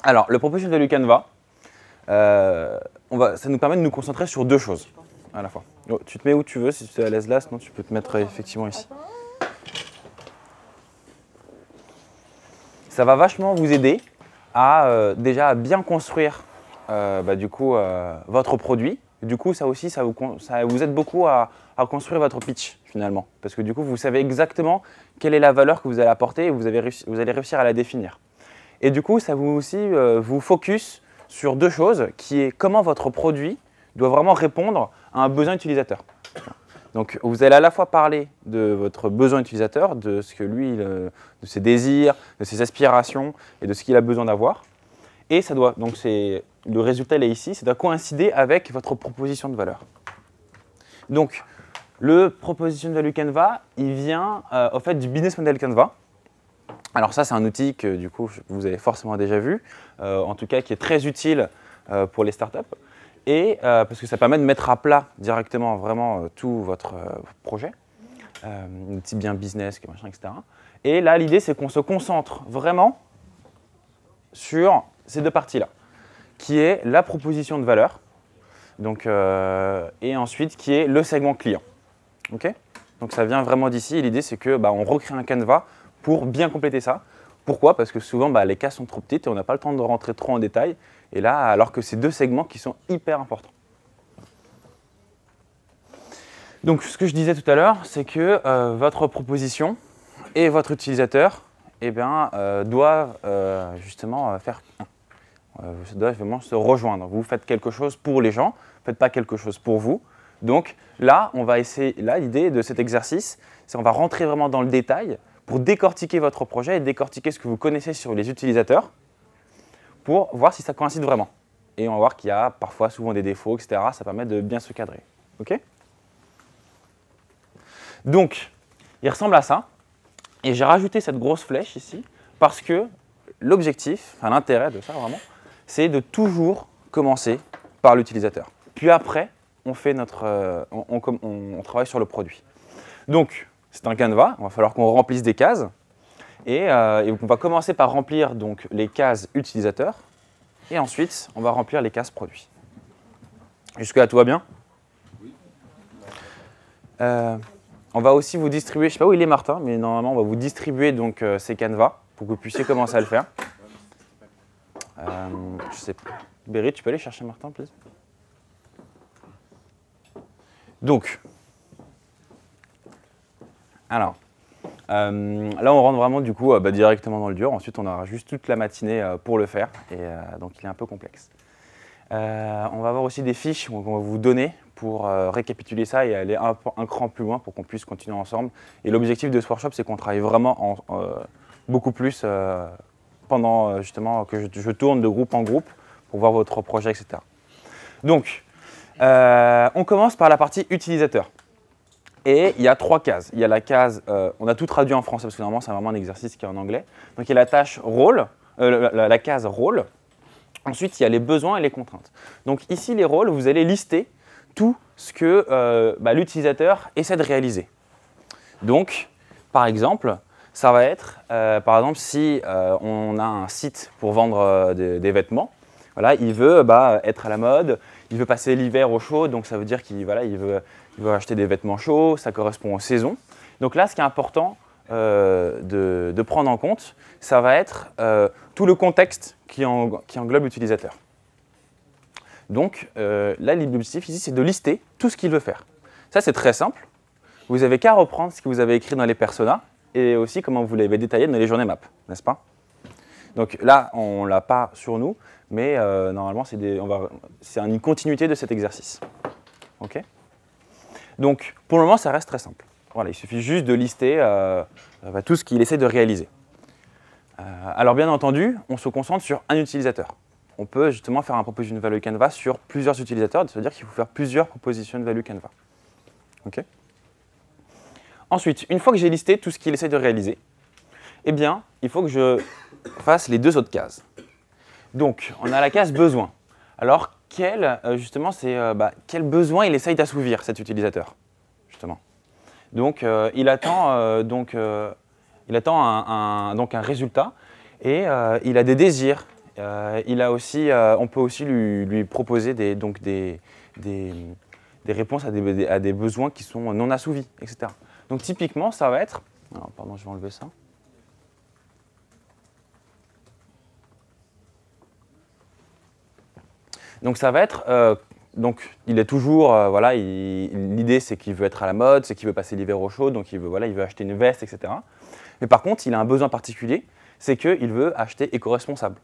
Alors, le Proposition Value Canva, ça nous permet de nous concentrer sur deux choses à la fois. Oh, tu te mets où tu veux, si tu es à l'aise là, sinon tu peux te mettre effectivement ici. Ça va vachement vous aider à déjà à bien construire votre produit. Du coup, ça aussi, ça vous aide beaucoup à construire votre pitch finalement. Parce que du coup, vous savez exactement quelle est la valeur que vous allez apporter et vous allez réussir à la définir. Et du coup, ça vous aussi vous focus sur deux choses, qui est comment votre produit doit vraiment répondre à un besoin utilisateur. Donc, vous allez à la fois parler de votre besoin utilisateur, de ce que lui, de ses désirs, de ses aspirations et de ce qu'il a besoin d'avoir. Et ça doit, donc le résultat il est ici, ça doit coïncider avec votre proposition de valeur. Donc, le Proposition Value Canva, il vient au fait du Business Model Canva. Alors ça, c'est un outil que du coup, vous avez forcément déjà vu, en tout cas qui est très utile pour les startups. Et parce que ça permet de mettre à plat directement vraiment tout votre projet, aussi bien business que machin, etc. Et là, l'idée, c'est qu'on se concentre vraiment sur ces deux parties-là, qui est la proposition de valeur, donc, et ensuite qui est le segment client. Okay, donc ça vient vraiment d'ici. L'idée, c'est que on recrée un canevas pour bien compléter ça. Pourquoi? Parce que souvent, les cases sont trop petites et on n'a pas le temps de rentrer trop en détail. Et là, alors que c'est deux segments qui sont hyper importants. Donc, ce que je disais tout à l'heure, c'est que votre proposition et votre utilisateur doivent justement doivent vraiment se rejoindre. Vous faites quelque chose pour les gens, vous ne faites pas quelque chose pour vous. Donc là, on va essayer. Là, l'idée de cet exercice, c'est qu'on va rentrer vraiment dans le détail pour décortiquer votre projet et décortiquer ce que vous connaissez sur les utilisateurs pour voir si ça coïncide vraiment. Et on va voir qu'il y a parfois souvent des défauts, etc. Ça permet de bien se cadrer. OK? Donc, il ressemble à ça. Et j'ai rajouté cette grosse flèche ici parce que l'objectif, enfin l'intérêt de ça vraiment, c'est de toujours commencer par l'utilisateur. Puis après, on travaille sur le produit. Donc, c'est un canevas, il va falloir qu'on remplisse des cases. Et on va commencer par remplir donc, les cases utilisateurs. Et ensuite, on va remplir les cases produits. Jusque-là, tout va bien? Oui. On va aussi vous distribuer, je ne sais pas où il est Martin, mais normalement, on va vous distribuer donc, ces canevas pour que vous puissiez commencer à le faire. Je sais pas. Béry, tu peux aller chercher Martin, please? Donc, alors, là on rentre vraiment du coup directement dans le dur. Ensuite, on aura juste toute la matinée pour le faire. Et donc, il est un peu complexe. On va avoir aussi des fiches qu'on va vous donner pour récapituler ça et aller un cran plus loin pour qu'on puisse continuer ensemble. Et l'objectif de ce workshop, c'est qu'on travaille vraiment beaucoup plus pendant justement que je tourne de groupe en groupe pour voir votre projet, etc. Donc, on commence par la partie utilisateur. Et il y a trois cases. Il y a la case, on a tout traduit en français parce que normalement c'est vraiment un exercice qui est en anglais. Donc il y a la tâche rôle, la case rôle. Ensuite il y a les besoins et les contraintes. Donc ici les rôles, vous allez lister tout ce que l'utilisateur essaie de réaliser. Donc par exemple, ça va être, par exemple si on a un site pour vendre des vêtements, voilà, il veut être à la mode, il veut passer l'hiver au chaud, donc ça veut dire qu'il veut acheter des vêtements chauds, ça correspond aux saisons. Donc là, ce qui est important de prendre en compte, ça va être tout le contexte qui englobe l'utilisateur. Donc là, l'objectif ici, c'est de lister tout ce qu'il veut faire. Ça, c'est très simple. Vous n'avez qu'à reprendre ce que vous avez écrit dans les personas et aussi comment vous l'avez détaillé dans les journées map, n'est-ce pas? Donc là, on ne l'a pas sur nous, mais normalement, c'est une continuité de cet exercice. OK? Donc, pour le moment, ça reste très simple. Voilà, il suffit juste de lister tout ce qu'il essaie de réaliser. Alors, bien entendu, on se concentre sur un utilisateur. On peut justement faire un proposition value canvas sur plusieurs utilisateurs, ça veut dire qu'il faut faire plusieurs proposition value canvas. OK? Ensuite, une fois que j'ai listé tout ce qu'il essaie de réaliser, eh bien, il faut que je fasse les deux autres cases. Donc, on a la case besoin. Alors, quel besoin il essaye d'assouvir, cet utilisateur, justement. Donc, il attend un résultat et il a des désirs il a aussi, on peut aussi lui proposer des réponses à des besoins qui sont non assouvis, etc. Donc typiquement, ça va être... Alors, pardon, je vais enlever ça. Donc ça va être... donc il est toujours... voilà, l'idée, c'est qu'il veut être à la mode, c'est qu'il veut passer l'hiver au chaud, donc il veut acheter une veste, etc. Mais par contre, il a un besoin particulier, c'est qu'il veut acheter éco-responsable.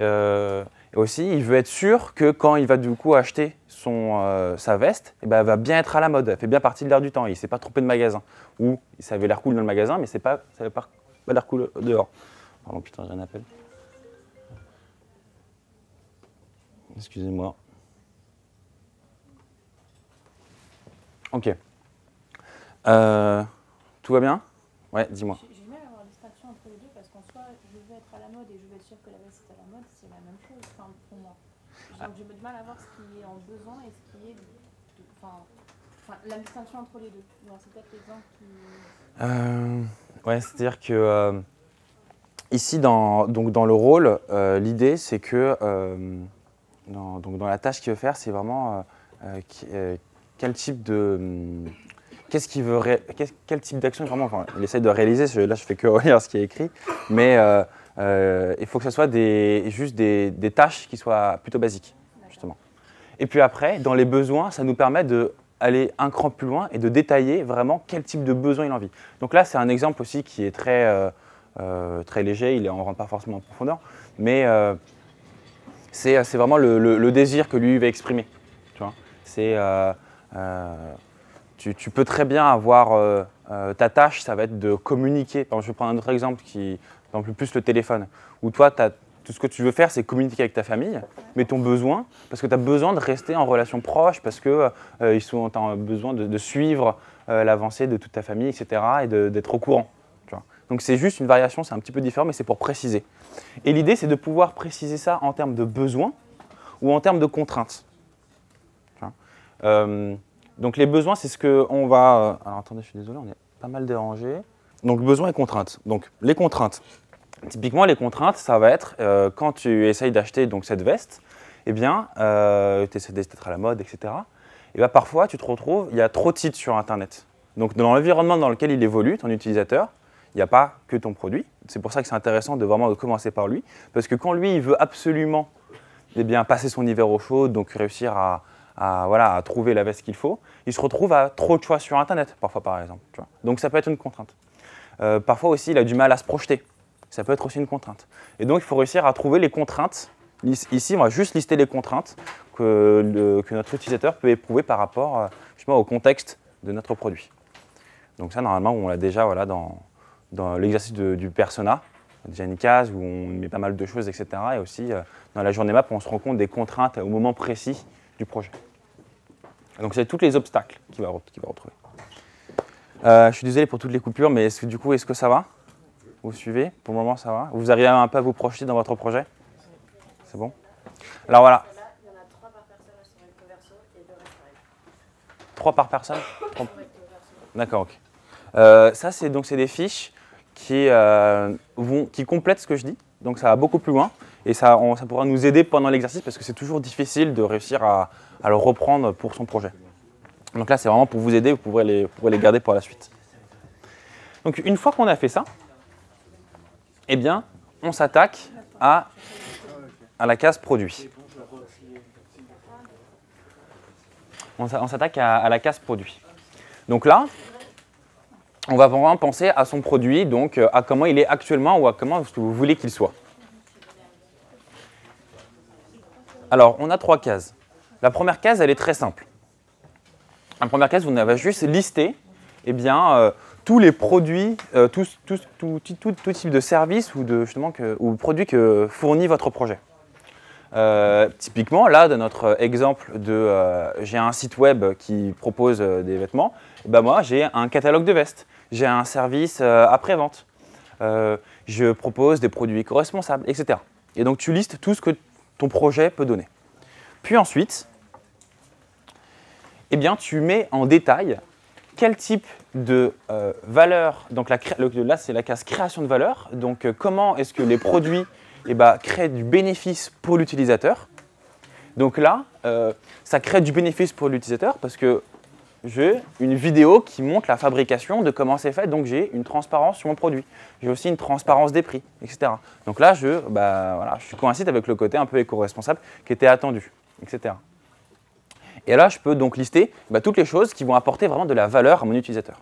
Et aussi, il veut être sûr que quand il va du coup acheter sa veste, eh ben, elle va bien être à la mode, elle fait bien partie de l'air du temps, il ne s'est pas trompé de magasin. Ou ça avait l'air cool dans le magasin, mais ça n'avait pas l'air cool dehors. Pardon, putain, j'ai un appel. Excusez-moi. Ok. Tout va bien? Ouais, dis-moi. J'ai du mal à avoir la distinction entre les deux parce qu'en soi, je veux être à la mode et je veux être sûr que la veste est à la mode, c'est la même chose pour moi. Donc j'ai du mal à voir ce qui est en besoin et ce qui est la distinction entre les deux. C'est peut-être l'exemple qui... Ouais, c'est-à-dire que ici, dans le rôle, l'idée, c'est que dans la tâche qu'il veut faire, c'est vraiment quel type de... quel type d'action vraiment, enfin, il essaie de réaliser, là je fais que relire ce qui est écrit, mais il faut que ce soit juste des tâches qui soient plutôt basiques, justement. Et puis après, dans les besoins, ça nous permet d'aller un cran plus loin et de détailler vraiment quel type de besoin il a envie. Donc là, c'est un exemple aussi qui est très léger, on ne rentre pas forcément en profondeur, mais c'est vraiment le désir que lui va exprimer. Tu vois, tu peux très bien avoir ta tâche, ça va être de communiquer. Par exemple, je vais prendre un autre exemple par exemple, plus le téléphone, où toi, tout ce que tu veux faire, c'est communiquer avec ta famille, mais ton besoin, parce que tu as besoin de rester en relation proche, parce que tu as besoin de suivre l'avancée de toute ta famille, etc., et d'être au courant. Tu vois. Donc c'est juste une variation, c'est un petit peu différent, mais c'est pour préciser. Et l'idée, c'est de pouvoir préciser ça en termes de besoins ou en termes de contraintes. Tu vois. Donc les besoins, c'est ce qu'on va... alors attendez, je suis désolé, on est pas mal dérangé. Donc besoins et contraintes. Donc les contraintes. Typiquement, les contraintes, ça va être quand tu essayes d'acheter cette veste, eh bien, tu essaies d'être à la mode, etc. Et bien parfois, tu te retrouves, il y a trop de sites sur Internet. Donc dans l'environnement dans lequel il évolue, ton utilisateur, il n'y a pas que ton produit. C'est pour ça que c'est intéressant de vraiment commencer par lui. Parce que quand lui, il veut absolument passer son hiver au chaud, donc réussir à trouver la veste qu'il faut, il se retrouve à trop de choix sur Internet, parfois par exemple. Tu vois. Donc ça peut être une contrainte. Parfois aussi, il a du mal à se projeter. Ça peut être aussi une contrainte. Et donc, il faut réussir à trouver les contraintes. Ici, on va juste lister les contraintes que notre utilisateur peut éprouver par rapport justement au contexte de notre produit. Donc ça, normalement, on l'a déjà dans l'exercice du persona, déjà une case où on met pas mal de choses, etc. Et aussi, dans la journée map, on se rend compte des contraintes au moment précis du projet. Donc, c'est tous les obstacles qu'il va retrouver. Je suis désolé pour toutes les coupures, mais est-ce que ça va? Vous suivez? Pour le moment, ça va? Vous arrivez un peu à vous projeter dans votre projet? C'est bon? Alors voilà. Il y en a 3 par personne sur recto verso et 2 reste pareil. 3 par personne? D'accord, ok. Ça, c'est des fiches qui complètent ce que je dis. Donc ça va beaucoup plus loin. Et ça pourra nous aider pendant l'exercice parce que c'est toujours difficile de réussir à le reprendre pour son projet. Donc là, c'est vraiment pour vous aider, vous pourrez les garder pour la suite. Donc une fois qu'on a fait ça, eh bien, on s'attaque à la case produit. On s'attaque à la case produit. Donc là, on va vraiment penser à son produit, donc à comment il est actuellement ou à comment vous voulez qu'il soit. Alors, on a 3 cases. La première case, elle est très simple. La première case, vous avez juste listé tous les produits, tout type de service ou produits que fournit votre projet. Typiquement, là, dans notre exemple j'ai un site web qui propose des vêtements, moi, j'ai un catalogue de vestes, j'ai un service après-vente, je propose des produits éco-responsables, etc. Et donc, tu listes tout ce que ton projet peut donner. Puis ensuite, tu mets en détail quel type de valeur, donc là c'est la case création de valeur, donc comment est-ce que les produits eh ben, crée du bénéfice pour l'utilisateur. Donc là, ça crée du bénéfice pour l'utilisateur parce que j'ai une vidéo qui montre la fabrication de comment c'est fait, donc j'ai une transparence sur mon produit. J'ai aussi une transparence des prix, etc. Donc là, je coïncide avec le côté un peu éco-responsable qui était attendu, etc. Et là, je peux donc lister toutes les choses qui vont apporter vraiment de la valeur à mon utilisateur.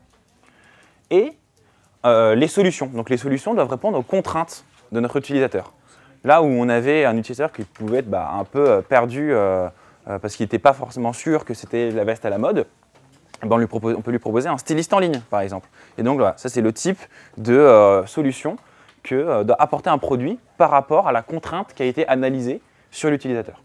Et les solutions. Donc les solutions doivent répondre aux contraintes de notre utilisateur. Là où on avait un utilisateur qui pouvait être un peu perdu parce qu'il n'était pas forcément sûr que c'était la veste à la mode, on peut lui proposer un styliste en ligne, par exemple. Et donc, voilà, ça, c'est le type de solution que doit apporter un produit par rapport à la contrainte qui a été analysée sur l'utilisateur.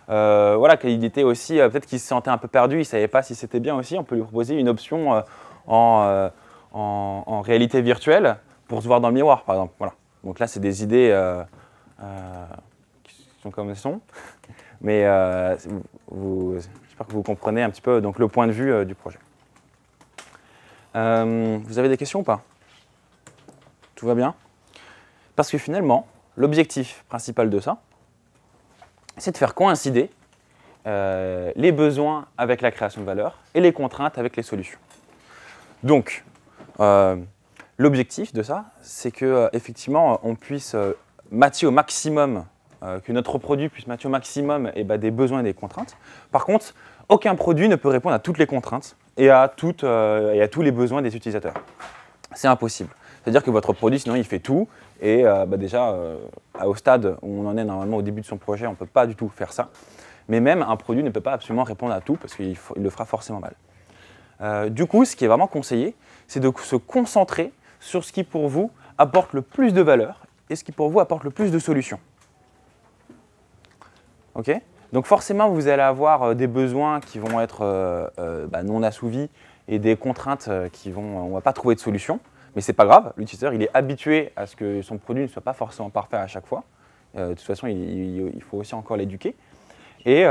Voilà, qu'il était aussi, peut-être qu'il se sentait un peu perdu, il ne savait pas si c'était bien aussi, on peut lui proposer une option en réalité virtuelle pour se voir dans le miroir, par exemple. Voilà. Donc là, c'est des idées qui sont comme elles sont. Mais j'espère que vous comprenez un petit peu donc, le point de vue du projet. Vous avez des questions ou pas? Tout va bien? Parce que finalement, l'objectif principal de ça, c'est de faire coïncider les besoins avec la création de valeur et les contraintes avec les solutions. Donc, l'objectif de ça, c'est qu'effectivement, on puisse matcher au maximum que notre produit puisse matcher au maximum des besoins et des contraintes. Par contre, aucun produit ne peut répondre à toutes les contraintes et à tous les besoins des utilisateurs. C'est impossible. C'est-à-dire que votre produit, sinon, il fait tout. Et déjà, au stade où on en est normalement au début de son projet, on ne peut pas du tout faire ça. Mais même un produit ne peut pas absolument répondre à tout parce qu'il le fera forcément mal. Du coup, ce qui est vraiment conseillé, c'est de se concentrer sur ce qui, pour vous, apporte le plus de valeur et ce qui, pour vous, apporte le plus de solutions. Okay. Donc forcément, vous allez avoir des besoins qui vont être non assouvis et des contraintes on ne va pas trouver de solution. Mais ce n'est pas grave, l'utilisateur il est habitué à ce que son produit ne soit pas forcément parfait à chaque fois. De toute façon, il faut aussi encore l'éduquer. Et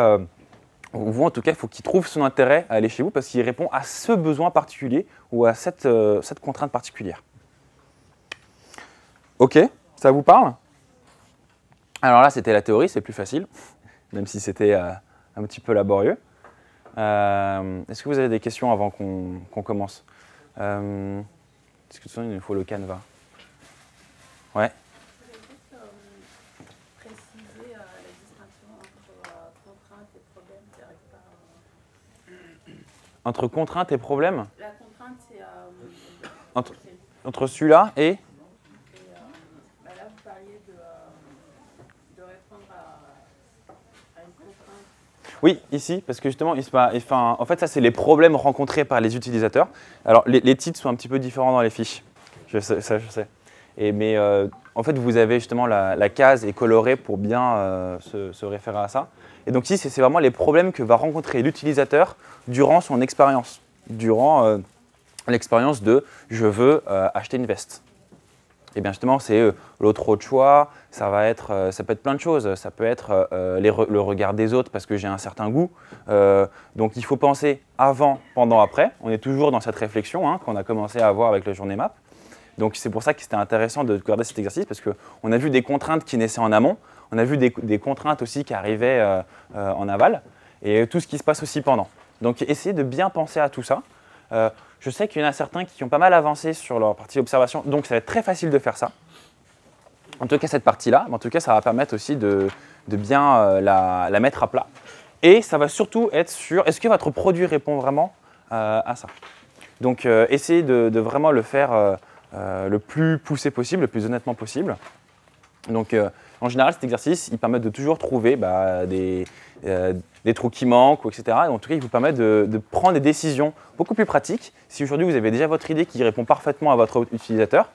vous, en tout cas, il faut qu'il trouve son intérêt à aller chez vous parce qu'il répond à ce besoin particulier ou à cette contrainte particulière. Ok, ça vous parle? Alors là, c'était la théorie, c'est plus facile, même si c'était un petit peu laborieux. Est-ce que vous avez des questions avant qu'on commence? Est-ce que il nous faut le canevas? Ouais. Je voulais juste préciser la distinction entre contrainte et problème. Entre contrainte et problème? La contrainte, c'est entre celui-là et là, vous parliez de répondre à une contrainte. Oui, ici, parce que justement, en fait, ça, c'est les problèmes rencontrés par les utilisateurs. Alors, les titres sont un petit peu différents dans les fiches. Je sais. Mais en fait, vous avez justement la case est colorée pour bien se référer à ça. Et donc ici, c'est vraiment les problèmes que va rencontrer l'utilisateur durant son expérience, durant l'expérience de « je veux acheter une veste ». Et bien justement, c'est l'autre choix, ça peut être plein de choses. Ça peut être le regard des autres parce que j'ai un certain goût. Donc il faut penser avant, pendant, après. On est toujours dans cette réflexion qu'on a commencé à avoir avec la journée map. Donc c'est pour ça que c'était intéressant de regarder cet exercice parce qu'on a vu des contraintes qui naissaient en amont, on a vu des contraintes aussi qui arrivaient en aval et tout ce qui se passe aussi pendant. Donc essayez de bien penser à tout ça. Je sais qu'il y en a certains qui ont pas mal avancé sur leur partie observation, donc ça va être très facile de faire ça. En tout cas, cette partie-là, mais en tout cas, ça va permettre aussi de bien la mettre à plat. Et ça va surtout être sur est-ce que votre produit répond vraiment à ça. Donc, essayez de vraiment le faire le plus poussé possible, le plus honnêtement possible. Donc, en général, cet exercice, il permet de toujours trouver des trous qui manquent, etc. Et en tout cas, il vous permet de prendre des décisions beaucoup plus pratiques. Si aujourd'hui, vous avez déjà votre idée qui répond parfaitement à votre utilisateur,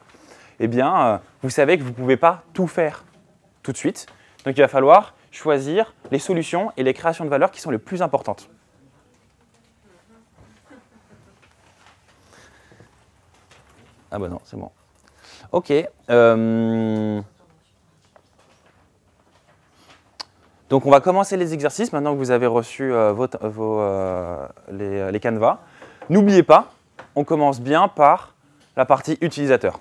eh bien, vous savez que vous ne pouvez pas tout faire tout de suite. Donc, il va falloir choisir les solutions et les créations de valeur qui sont les plus importantes. Ah bah non, c'est bon. Ok. Donc, on va commencer les exercices maintenant que vous avez reçu les canevas. N'oubliez pas, on commence bien par la partie utilisateur.